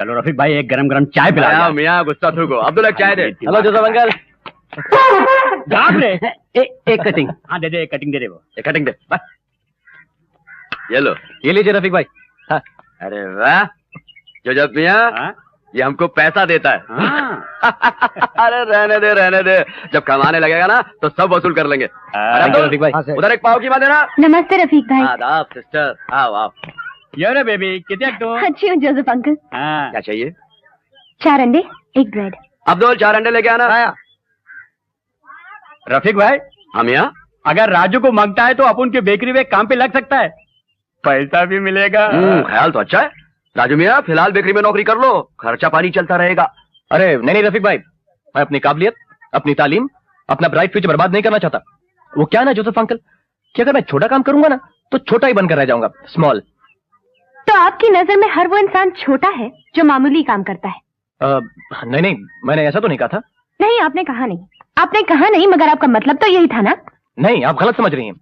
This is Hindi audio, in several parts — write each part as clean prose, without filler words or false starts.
चलो रफीक भाई एक गरम गरम चाय पिला। मियाँ गुस्सा थूको, अब्दुल्ला चाय दे। Hello Joseph uncle. एक कटिंग। हाँ दे दे, एक कटिंग दे दे वो। एक कटिंग दे बस। ये लो। ये लीजिए रफीक भाई। हाँ। अरे वाह जोसेफ मियाँ, हाँ? ये हमको पैसा देता है। अरे रहने दे, जब कमाने लगेगा ना तो सब वसूल कर लेंगे। रफीक भाई। उधर एक पाव की बात देना। नमस्ते रफीक भाई। आदाब सिस्टर, आओ आओ। यो रे बेबी, कितने तू? अच्छी हूँ जोसेफ अंकल। हाँ। क्या चाहिए? 4 अंडे, 1 ब्रेड। अब्दुल 4 अंडे लेके आना। रफीक भाई, हाँ मियाँ। अगर राजू को मांगता है तो अपन के बेकरी में काम पे लग सकता है, पैसा भी मिलेगा। ख्याल तो अच्छा है। राजू मियाँ फिलहाल बेकरी में नौकरी कर लो, खर्चा पानी चलता रहेगा। अरे नहीं रफीक भाई, मैं अपनी काबिलियत, अपनी तालीम, अपना ब्राइट फ्यूचर बर्बाद नहीं करना चाहता। वो क्या ना जोसेफ अंकल कि अगर मैं छोटा काम करूंगा ना तो छोटा ही बनकर रह जाऊंगा, स्मॉल। तो आपकी नजर में हर वो इंसान छोटा है जो मामूली काम करता है? नहीं, मैंने ऐसा तो नहीं कहा था। नहीं, आपने कहा नहीं, मगर आपका मतलब तो यही था ना? नहीं, आप गलत समझ रही हैं।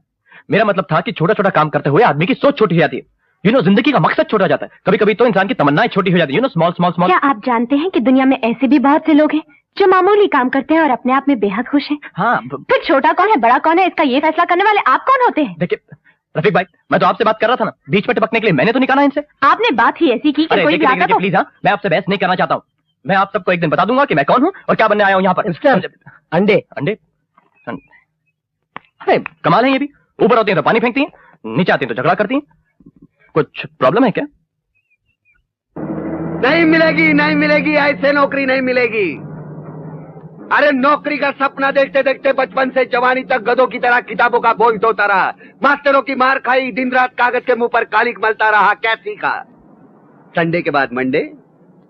मेरा मतलब था कि छोटा छोटा काम करते हुए आदमी की सोच छोटी हो जाती है। जिंदगी का मकसद छोटा जाता है। कभी कभी तो इंसान की तमन्नाएं छोटी हो जाती है। Small small small. क्या आप जानते हैं कि दुनिया में ऐसे भी बहुत से लोग हैं जो मामूली काम करते हैं और अपने आप में बेहद खुश हैं? हाँ। फिर छोटा कौन है बड़ा कौन है, इसका ये फैसला करने वाले आप कौन होते हैं? देखिए रफीक भाई, मैं तो आपसे बात कर रहा था ना, बीच में टपकने के लिए मैंने तो निकाला इनसे। आपने बात ही ऐसी की कि कोई भी आता तो। प्लीज, हाँ, मैं आपसे बहस नहीं करना चाहता हूँ। मैं आप सबको एक दिन बता दूंगा कि मैं कौन हूँ और क्या बनने आया हूँ यहाँ पर। अंडे। अरे कमाल है ये भी। ऊपर होती हैं तो पानी फेंकती हैं, नीचे आती हैं तो झगड़ा करती हैं। कुछ प्रॉब्लम है क्या? नहीं मिलेगी, ऐसे नौकरी नहीं मिलेगी। अरे नौकरी का सपना देखते देखते बचपन से जवानी तक गधों की तरह किताबों का बोझ ढोता रहा, मास्टरों की मार खाई, दिन रात कागज के मुंह पर कालिक मलता रहा। क्या सीखा? संडे के बाद मंडे,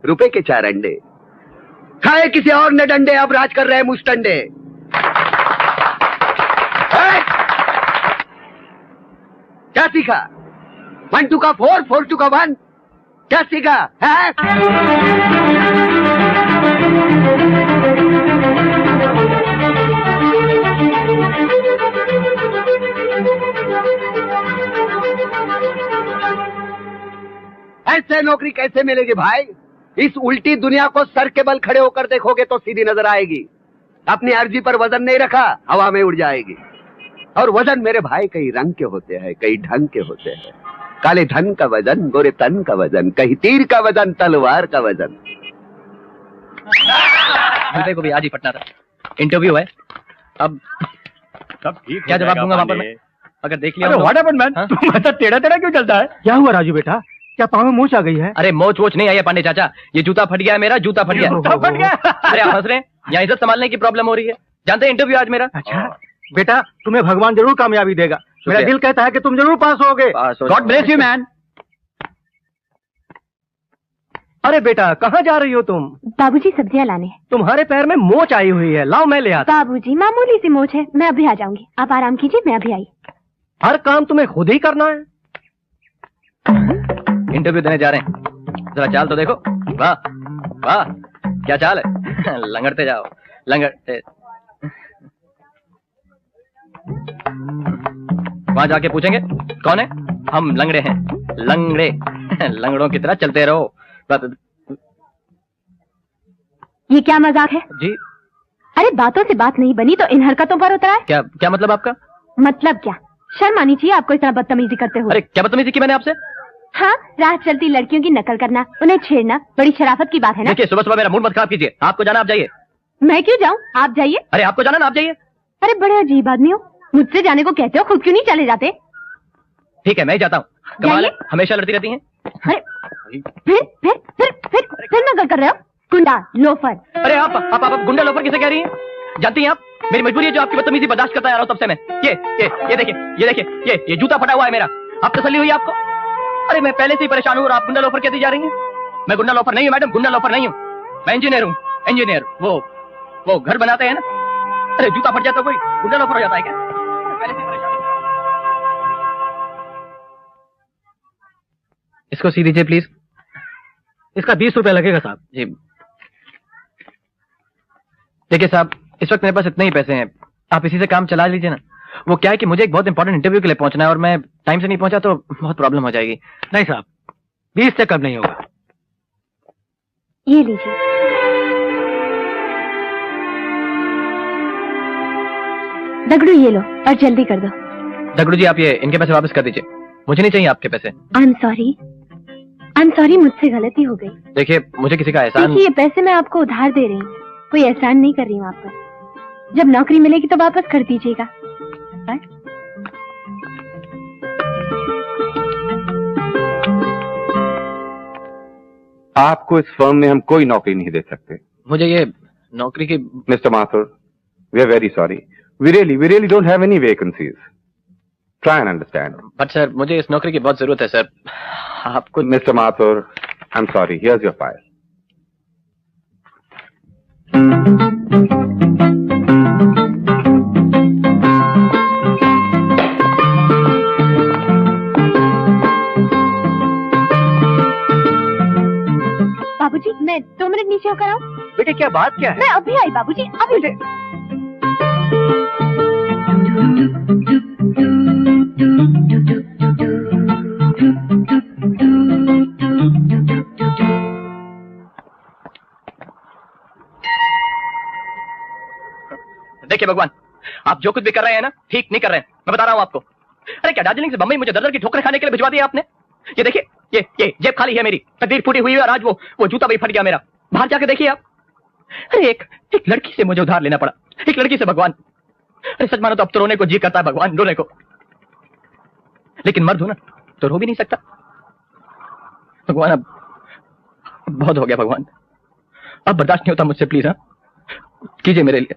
रुपए के 4 अंडे खाए किसी और ने डंडे, अब राज कर रहे मुस्टंडे। क्या सीखा? 1 2 का 4, 4 2 का 1। क्या सीखा है? ऐसे नौकरी कैसे मिलेगी भाई? इस उल्टी दुनिया को सर के बल खड़े होकर देखोगे तो सीधी नजर आएगी। अपनी अर्जी पर वजन नहीं रखा, हवा में उड़ जाएगी। और वजन मेरे भाई कई रंग के होते हैं, कई ढंग के होते हैं। काले धन का वजन, गोरे तन का वजन, कहीं तीर का वजन, तलवार का वजन। बेटे को भी आज ही पटना था, इंटरव्यू है। अब सब ठीक। क्या जवाब दूंगा वहां पर मैं? अगर देख लिया। What happened man? तुम ऐसा टेढ़ा क्यों चलता है? क्या हुआ राजू बेटा? क्या पाँव में मोच आ गई है? अरे मोच वोच नहीं आई है पांडे चाचा, ये जूता फट गया है मेरा, जूता फट गया। फट गया? अरे आप हंस रहे हैं, यहाँ इज्जत संभालने की प्रॉब्लम हो रही है। जानते हैं इंटरव्यू आज मेरा। अच्छा बेटा, तुम्हें भगवान जरूर कामयाबी देगा। मेरा दिल कहता है कि तुम जरूर पास होगे। God bless you man. अरे बेटा, कहाँ जा रही हो तुम? बाबूजी सब्जियां लाने। तुम्हारे पैर में मोच आई हुई है, लाओ मैं ले आता। बाबूजी मामूली सी मोच है, मैं अभी आ जाऊंगी, आप आराम कीजिए, मैं अभी आई। हर काम तुम्हें खुद ही करना है। इंटरव्यू देने जा रहे हैं, जरा चाल तो देखो। वाह वाह, क्या चाल है। लंगड़ते जाओ, लंगड़ते। वहां जाके पूछेंगे कौन है? हम लंगड़े हैं, लंगड़े। लंगड़ों की तरह चलते रहो। ये क्या मजाक है जी? अरे बातों से बात नहीं बनी तो इन हरकतों पर उतरा है। क्या मतलब आपका? मतलब क्या? शर्म आनी चाहिए आपको इस तरह बदतमीजी करते हुए। अरे क्या बदतमीजी की मैंने आपसे? हाँ, राह चलती लड़कियों की नकल करना, उन्हें छेड़ना बड़ी शराफत की बात है ना। देखिए सुबह सुबह मेरा मूड मत खराब कीजिए। आपको जाना आप जाइए। मैं क्यों जाऊँ, आप जाइए। अरे आपको जाना ना, आप जाइए। अरे बड़े अजीब आदमी हो, मुझसे जाने को कहते हो, खुद क्यों नहीं चले जाते? ठीक है मैं ही जाता हूँ। कमाल है, हमेशा लड़ती रहती हैं। अरे फिर नकल कर रहे हो, गुंडा लोफर। अरे आप गुंडा लोफर किसे कह रही हैं? जानती हैं आप मेरी मजबूरी है जो आपकी बदतमीजी बर्दाश्त करता आ रहा हूं तब से मैं। ये देखिए, ये जूता फटा हुआ है मेरा। आप तसल्ली हुई आपको? अरे मैं पहले से ही परेशान हूँ और आप गुंडा लोफर कहती जा रही हैं। मैं गुंडा लोफर नहीं हूँ मैडम, गुंडा लोफर नहीं हूँ। मैं इंजीनियर हूँ, इंजीनियर। वो घर बनाते हैं ना। अरे जूता फट जाता कोई गुंडा लोफर हो जाता है क्या? पहले से परेशान। इसको सी दीजिए प्लीज। इसका 20 रुपए लगेगा साहब। जी देखिए साहब, इस वक्त मेरे पास इतने ही पैसे हैं, आप इसी से काम चला लीजिए ना। वो क्या है कि मुझे एक बहुत इंपॉर्टेंट इंटरव्यू के लिए पहुंचना है और मैं टाइम से नहीं पहुंचा तो बहुत प्रॉब्लम हो जाएगी। नहीं साहब, 20 से कम नहीं होगा। ये लीजिए। दगड़ू ये लो और जल्दी कर दो। दगड़ू जी आप ये इनके पैसे वापस कर दीजिए, मुझे नहीं चाहिए आपके पैसे। आई एम सॉरी, मुझसे गलती हो गई। देखिए मुझे किसी का एहसान। देखिए ये पैसे मैं आपको उधार दे रही हूँ, कोई एहसान नहीं कर रही हूँ आप पर। जब नौकरी मिलेगी तो वापस कर दीजिएगा। आपको इस फर्म में हम कोई नौकरी नहीं दे सकते। मुझे ये नौकरी की। Mister Mathur, we are very sorry. We really don't have any vacancies. Try and understand. But sir मुझे इस नौकरी की बहुत जरूरत है सर। आपको। Mister Mathur, I am sorry, here's your file. बाबूजी मैं 2 मिनट नीचे होकर आऊँ? बेटे क्या बात क्या है? मैं अभी आई बाबूजी, अभी। देखिए भगवान, आप जो कुछ भी कर रहे हैं ना, ठीक नहीं कर रहे हैं, मैं बता रहा हूं आपको। अरे क्या दार्जिलिंग से बम्बई मुझे दर-दर की ठोकरें खाने के लिए भिजवा दिया आपने? ये देखिए, ये जेब खाली है मेरी, तकदीर फूटी हुई है और आज वो जूता भी फट गया मेरा। बाहर जाके देखिए आप। अरे एक लड़की से मुझे उधार लेना पड़ा, एक लड़की से भगवान। अरे सच मानो तो अब तो रोने को जी करता है भगवान, रोने को। लेकिन मर्द हो ना तो रो भी नहीं सकता। भगवान अब बहुत हो गया भगवान, अब बर्दाश्त नहीं होता मुझसे, प्लीज हाँ कीजिए मेरे लिए।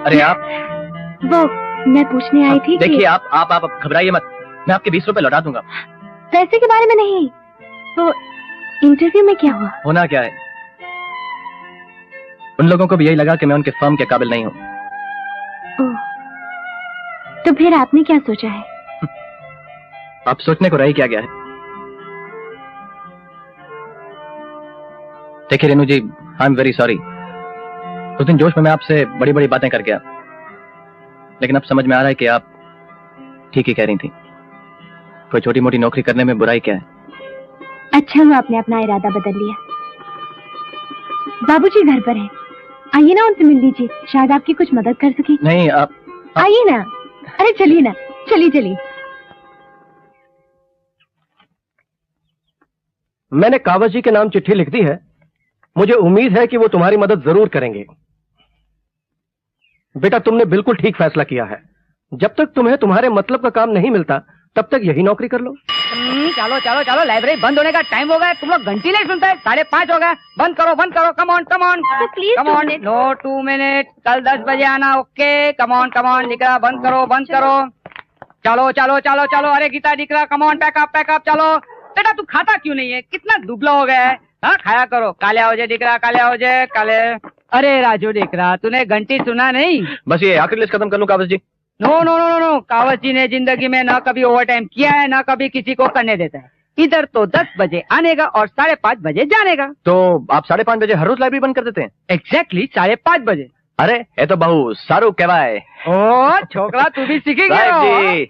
अरे आप वो मैं पूछने आई थी कि देखिए आप घबराइए मत, मैं आपके 20 रुपए लौटा दूंगा। पैसे के बारे में नहीं, वो इंटरव्यू में क्या हुआ? होना क्या है, उन लोगों को भी यही लगा कि मैं उनके फर्म के काबिल नहीं हूँ। ओह, तो फिर आपने क्या सोचा है? आप सोचने को रह ही क्या गया है। देखिए रेनू जी, आई एम वेरी सॉरी। उस दिन जोश में मैं आपसे बड़ी बड़ी बातें कर गया, लेकिन अब समझ में आ रहा है कि आप ठीक ही कह रही थी। कोई छोटी मोटी नौकरी करने में बुराई क्या है। अच्छा हुआ आपने अपना इरादा बदल लिया। बाबूजी घर पर हैं, आइए ना उनसे मिल लीजिए, शायद आपकी कुछ मदद कर सके। नहीं आप आइए ना, अरे चलिए ना, चलिए। मैंने कावस जी के नाम चिट्ठी लिख दी है, मुझे उम्मीद है कि वो तुम्हारी मदद जरूर करेंगे। बेटा तुमने बिल्कुल ठीक फैसला किया है, जब तक तुम्हें तुम्हारे मतलब का काम नहीं मिलता तब तक यही नौकरी कर लो। चलो लाइब्रेरी बंद होने का टाइम हो गया, तुम लोग घंटी नहीं सुनते, 5:30 हो गया। बंद करो, कम ऑन तो please come on. No 2 minute, कल 10 बजे आना, ओके। कम ऑन निकला, बंद करो। चलो। अरे गीता निकला, कम ऑन, पैकअप। चलो बेटा तू खाता क्यों नहीं है, कितना दुबला हो गया है। हाँ खाया करो, काले हो जाए काले। अरे राजू दिखरा, तूने घंटी सुना नहीं? बस ये आखिरी लिस्ट खत्म कर लूं कावस जी। नो, कावस जी ने जिंदगी में न कभी ओवर टाइम किया है, न कभी किसी को करने देता है। इधर तो 10 बजे आने का और 5:30 बजे जाने का। तो आप 5:30 बजे हर रोज लाइब्रेरी बंद कर देते हैं? एग्जैक्टली 5:30 बजे। अरे ये तो बहु सारू कहवाए। ओ छोकरा तू भी सीखेगा। साहब जी